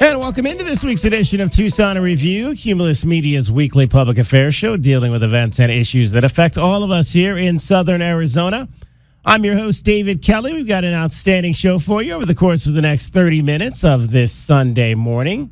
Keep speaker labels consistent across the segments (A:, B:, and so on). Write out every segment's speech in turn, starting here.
A: And welcome into this week's edition of Tucson in Review, Cumulus Media's weekly public affairs show dealing with events and issues that affect all of us here in Southern Arizona. I'm your host, David Kelly. We've got an outstanding show for you over the course of the next 30 minutes of this Sunday morning.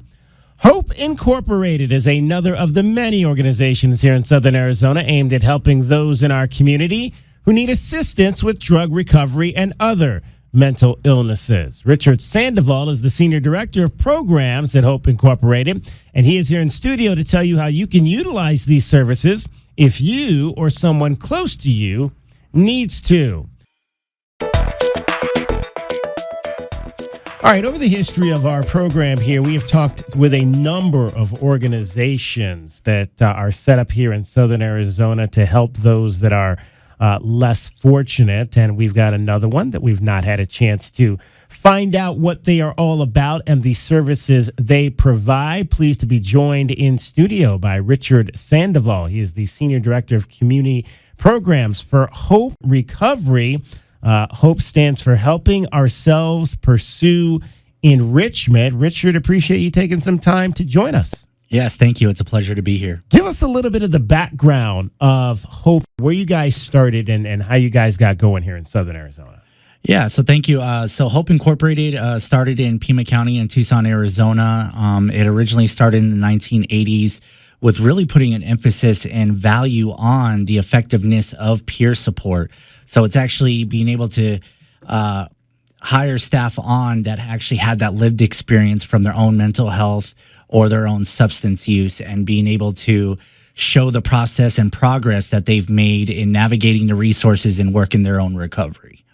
A: Hope Incorporated is another of the many organizations here in Southern Arizona aimed at helping those in our community who need assistance with drug recovery and other mental illnesses. Richard Sandoval is the Senior Director of Programs at Hope Incorporated, and he is here in studio to tell you how you can utilize these services if you or someone close to you needs to. All right, over the history of our program here, we have talked with a number of organizations that are set up here in Southern Arizona to help those that are less fortunate. And we've got another one that we've not had a chance to find out what they are all about and the services they provide. Pleased to be joined in studio by Richard Sandoval. He is the Senior Director of Community Programs for Hope Recovery. Hope stands for Helping Ourselves Pursue Enrichment. Richard, appreciate you taking some time to join us.
B: Yes, thank you. It's a pleasure to be here.
A: Give us a little bit of the background of Hope, where you guys started and how you guys got going here in Southern Arizona.
B: Yeah, so thank you. So Hope Incorporated started in Pima County in Tucson, Arizona. It originally started in the 1980s with really putting an emphasis and value on the effectiveness of peer support. So it's actually being able to hire staff on that actually had that lived experience from their own mental health or their own substance use, and being able to show the process and progress that they've made in navigating the resources and working their own recovery.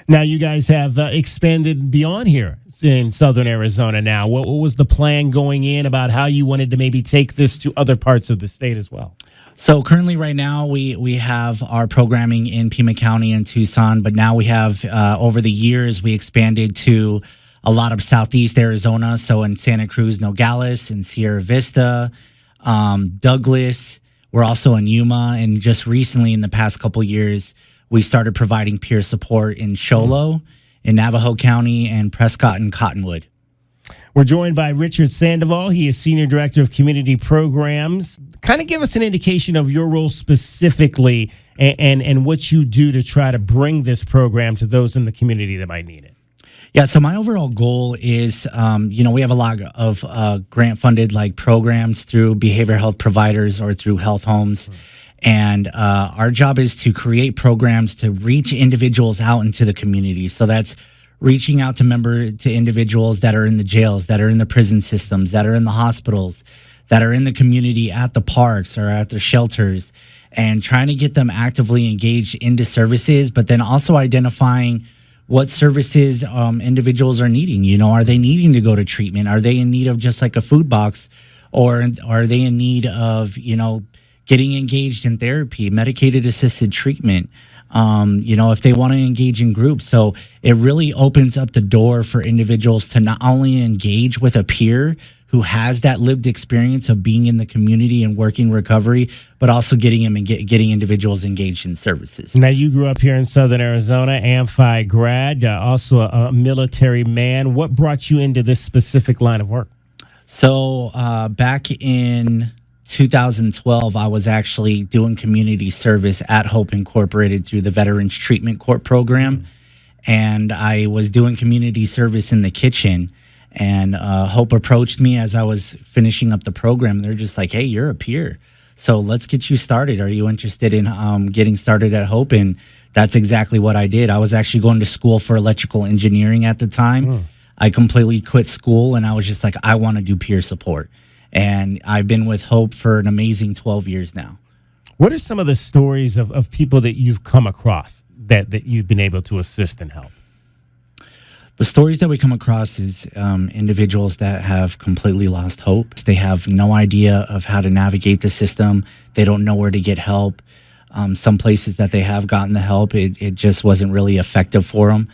A: Now, you guys have expanded beyond here in Southern Arizona now. What was the plan going in about how you wanted to maybe take this to other parts of the state as well?
B: So currently right now we have our programming in Pima County and Tucson, but now we have over the years we expanded to a lot of Southeast Arizona. So in Santa Cruz, Nogales, and Sierra Vista, Douglas, we're also in Yuma. And just recently in the past couple years, we started providing peer support in Sholo, in Navajo County, and Prescott and Cottonwood.
A: We're joined by Richard Sandoval. He is Senior Director of Community Programs. Kind of give us an indication of your role specifically and what you do to try to bring this program to those in the community that might need it.
B: Yeah, so my overall goal is, we have a lot of grant-funded like programs through behavioral health providers or through health homes. And our job is to create programs to reach individuals out into the community. So that's reaching out to individuals that are in the jails, that are in the prison systems, that are in the hospitals, that are in the community at the parks or at the shelters, and trying to get them actively engaged into services, but then also identifying what services individuals are needing. You know, are they needing to go to treatment? Are they in need of just like a food box? Or are they in need of, getting engaged in therapy, medicated assisted treatment? If they want to engage in groups. So it really opens up the door for individuals to not only engage with a peer who has that lived experience of being in the community and working recovery, but also getting individuals engaged in services.
A: Now, you grew up here in Southern Arizona, Amphi grad, also a military man. What brought you into this specific line of work?
B: So back in 2012, I was actually doing community service at Hope Incorporated through the Veterans Treatment Court program. And I was doing community service in the kitchen. And Hope approached me as I was finishing up the program. They're just like, hey, you're a peer, so let's get you started. Are you interested in getting started at Hope? And that's exactly what I did. I was actually going to school for electrical engineering at the time. I completely quit school, and I was just like, I want to do peer support. And I've been with Hope for an amazing 12 years now.
A: What are some of the stories of people that you've come across that you've been able to assist and help?
B: The stories that we come across is individuals that have completely lost hope. They have no idea of how to navigate the system. They don't know where to get help. Some places that they have gotten the help, it just wasn't really effective for them.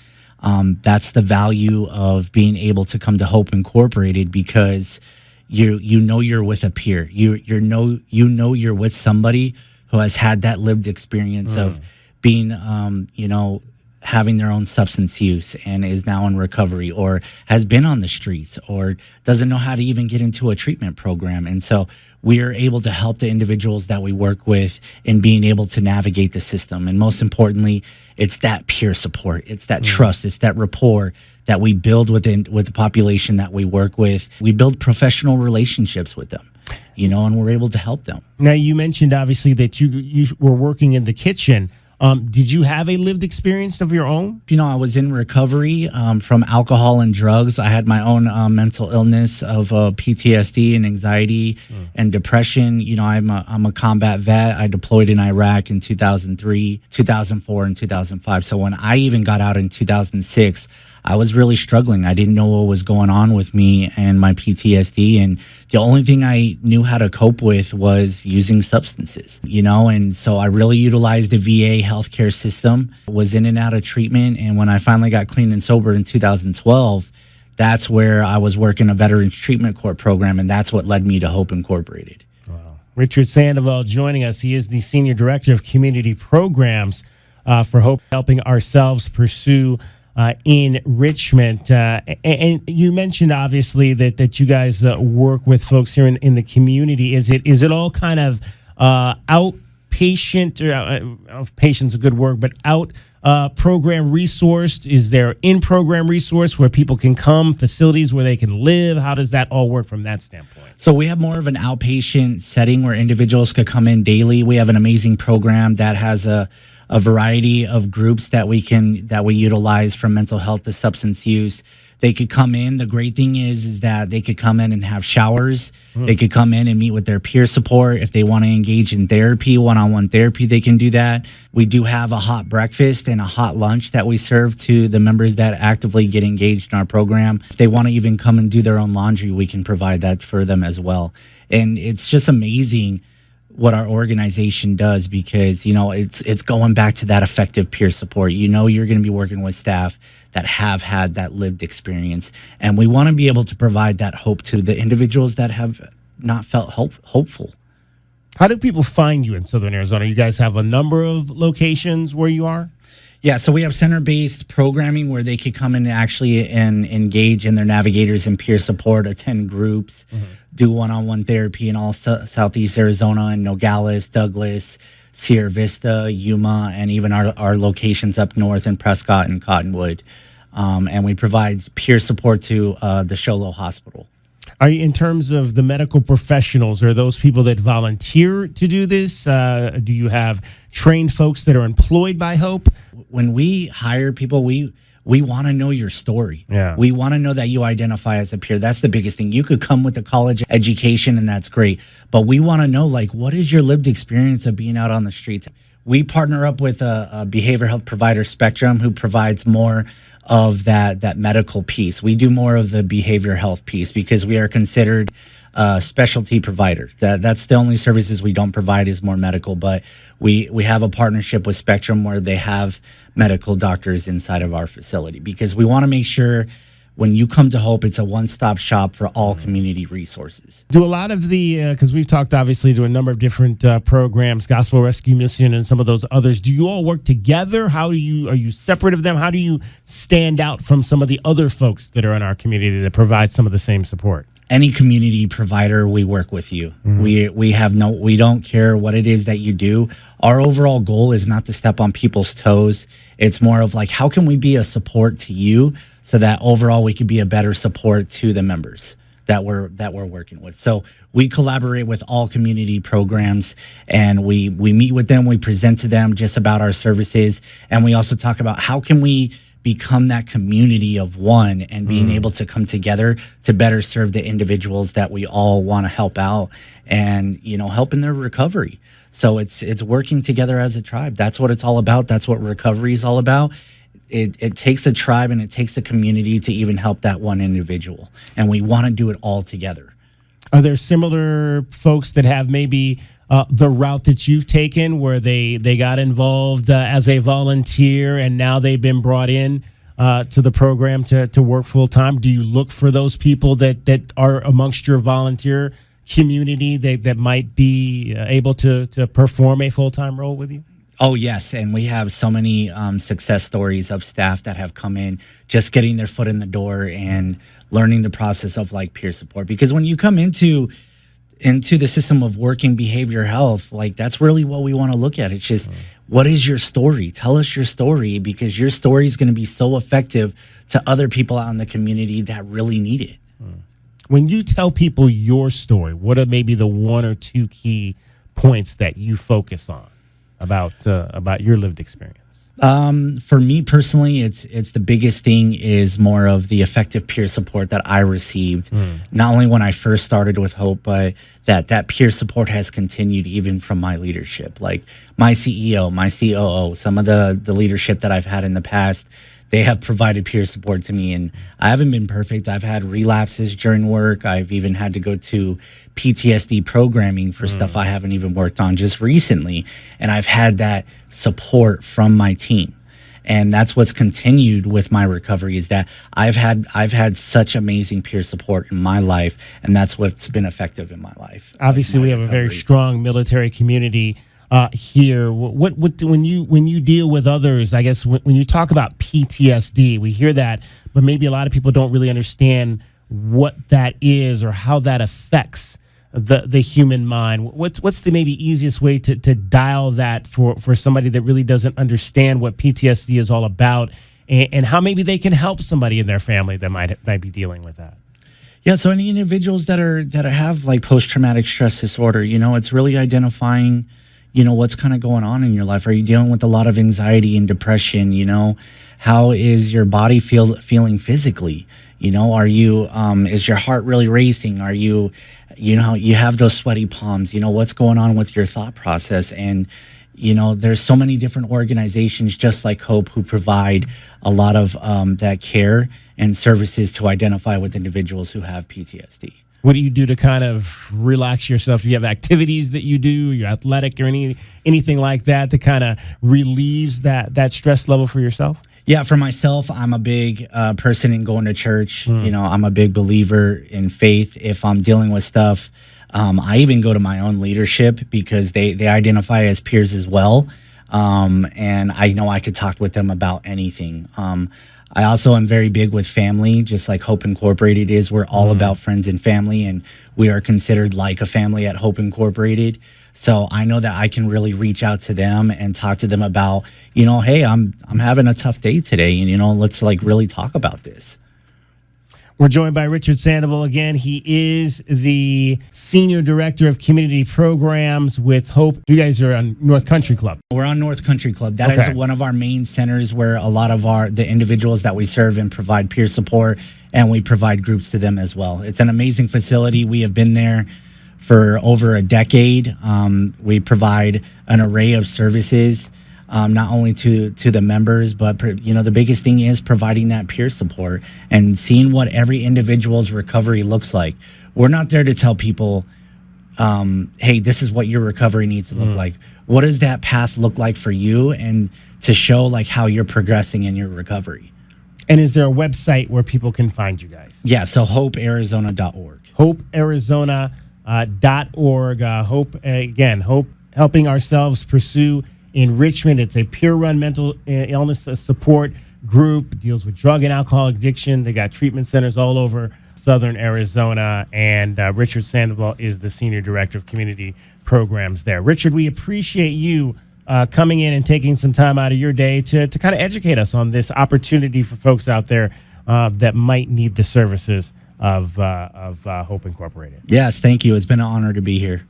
B: That's the value of being able to come to Hope Incorporated, because you know you're with a peer. You know you're with somebody who has had that lived experience of being having their own substance use and is now in recovery, or has been on the streets, or doesn't know how to even get into a treatment program. And so we are able to help the individuals that we work with in being able to navigate the system. And most importantly, it's that peer support. It's that trust. It's that rapport that we build with the population that we work with. We build professional relationships with them, and we're able to help them.
A: Now, you mentioned obviously that you were working in the kitchen. Did you have a lived experience of your own?
B: I was in recovery from alcohol and drugs. I had my own mental illness of PTSD and anxiety and depression. I'm a combat vet. I deployed in Iraq in 2003, 2004, and 2005. So when I even got out in 2006, I was really struggling. I didn't know what was going on with me and my PTSD. And the only thing I knew how to cope with was using substances, and so I really utilized the VA healthcare system, was in and out of treatment. And when I finally got clean and sober in 2012, that's where I was working a Veterans Treatment Court program. And that's what led me to Hope Incorporated.
A: Wow. Richard Sandoval joining us. He is the Senior Director of Community Programs for Hope, helping ourselves pursue enrichment. And you mentioned obviously that you guys work with folks here in the community. Is it all kind of outpatient? Outpatient's a good word, but out program resourced? Is there in-program resource where people can come, facilities where they can live? How does that all work from that standpoint?
B: So we have more of an outpatient setting where individuals could come in daily. We have an amazing program that has a variety of groups that we utilize, from mental health to substance use. They could come in. The great thing is that they could come in and have showers. They could come in and meet with their peer support. If they want to engage in therapy, one-on-one therapy, they can do that. We do have a hot breakfast and a hot lunch that we serve to the members that actively get engaged in our program. If they want to even come and do their own laundry, we can provide that for them as well. And it's just amazing what our organization does, because it's going back to that effective peer support. You're going to be working with staff that have had that lived experience, and we want to be able to provide that hope to the individuals that have not felt hopeful.
A: How do people find you in Southern Arizona? You guys have a number of locations where you are?
B: Yeah, so we have center-based programming where they could come in actually and engage in their navigators and peer support, attend groups, do one-on-one therapy in all Southeast Arizona and Nogales, Douglas, Sierra Vista, Yuma, and even our locations up north in Prescott and Cottonwood. And we provide peer support to the Sholo Hospital.
A: Are you, in terms of the medical professionals, are those people that volunteer to do this? Do you have trained folks that are employed by Hope?
B: When we hire people, we want to know your story.
A: Yeah.
B: We want to know that you identify as a peer. That's the biggest thing. You could come with a college education, and that's great. But we want to know, what is your lived experience of being out on the streets? We partner up with a behavioral health provider, Spectrum, who provides more of that medical piece. We do more of the behavioral health piece because we are considered a specialty provider. That's the only services we don't provide is more medical, but we have a partnership with Spectrum where they have medical doctors inside of our facility, because we want to make sure when you come to Hope, it's a one-stop shop for all community resources.
A: Do a lot of the, because we've talked obviously to a number of different programs, Gospel Rescue Mission and some of those others, do you all work together? Are you separate of them? How do you stand out from some of the other folks that are in our community that provide some of the same support?
B: Any community provider, we work with you. We don't care what it is that you do. Our overall goal is not to step on people's toes. It's more of how can we be a support to you so that overall we could be a better support to the members that we're working with. So we collaborate with all community programs, and we meet with them. We present to them just about our services, and we also talk about how can we become that community of one and being able to come together to better serve the individuals that we all want to help out and, help in their recovery. So it's working together as a tribe. That's what it's all about. That's what recovery is all about. It takes a tribe and it takes a community to even help that one individual. And we want to do it all together.
A: Are there similar folks that have maybe the route that you've taken where they got involved as a volunteer and now they've been brought in to the program to work full time? Do you look for those people that are amongst your volunteer community that might be able to perform a full-time role with you?
B: Oh, yes. And we have so many success stories of staff that have come in just getting their foot in the door and learning the process of like peer support. Because when you come into the system of working behavior health, like that's really what we want to look at. It's just, what is your story? Tell us your story, because your story is going to be so effective to other people out in the community that really need it.
A: When you tell people your story, what are maybe the one or two key points that you focus on about your lived experience?
B: For me personally, it's the biggest thing is more of the effective peer support that I received, not only when I first started with Hope, but that peer support has continued even from my leadership. Like my CEO, my COO, some of the leadership that I've had in the past, they have provided peer support to me. And I haven't been perfect. I've had relapses during work. I've even had to go to PTSD programming for stuff I haven't even worked on just recently. And I've had that support from my team. And that's what's continued with my recovery, is that I've had such amazing peer support in my life, and that's what's been effective in my life.
A: Obviously, we have a very strong military community here. What when you deal with others, I guess when you talk about PTSD, we hear that, but maybe a lot of people don't really understand what that is or how that affects the human mind. What's the maybe easiest way to dial that for somebody that really doesn't understand what PTSD is all about, and how maybe they can help somebody in their family that might be dealing with that?
B: Yeah, so any individuals that have like post-traumatic stress disorder, it's really identifying, what's kind of going on in your life. Are you dealing with a lot of anxiety and depression? How is your body feeling physically? Are you is your heart really racing? Are you you have those sweaty palms? What's going on with your thought process? And there's so many different organizations just like Hope who provide a lot of that care and services to identify with individuals who have PTSD.
A: What do you do to kind of relax yourself? Do you have activities that you do? You're athletic or anything like that kind of relieves that stress level for yourself?
B: Yeah, for myself, I'm a big person in going to church. I'm a big believer in faith. If I'm dealing with stuff, I even go to my own leadership because they identify as peers as well. And I know I could talk with them about anything. I also am very big with family, just like Hope Incorporated is. We're all about friends and family, and we are considered like a family at Hope Incorporated. So I know that I can really reach out to them and talk to them about, hey, I'm having a tough day today, and let's like really talk about this.
A: We're joined by Richard Sandoval again. He is the Senior Director of Community Programs with Hope. You guys are on North Country Club.
B: We're on North Country Club. That is one of our main centers where a lot of the individuals that we serve and provide peer support, and we provide groups to them as well. It's an amazing facility. We have been there for over a decade. We provide an array of services, not only to the members, but the biggest thing is providing that peer support and seeing what every individual's recovery looks like. We're not there to tell people, hey, this is what your recovery needs to look like. What does that path look like for you, and to show like how you're progressing in your recovery.
A: And is there a website where people can find you guys?
B: Yeah, so hopearizona.org.
A: hopearizona.org. Hope helping ourselves pursue enrichment. It's a peer-run mental illness support group. It deals with drug and alcohol addiction. They got treatment centers all over Southern Arizona. And Richard Sandoval is the Senior Director of Community Programs there. Richard, we appreciate you coming in and taking some time out of your day to kind of educate us on this opportunity for folks out there that might need the services of Hope Incorporated.
B: Yes, thank you. It's been an honor to be here.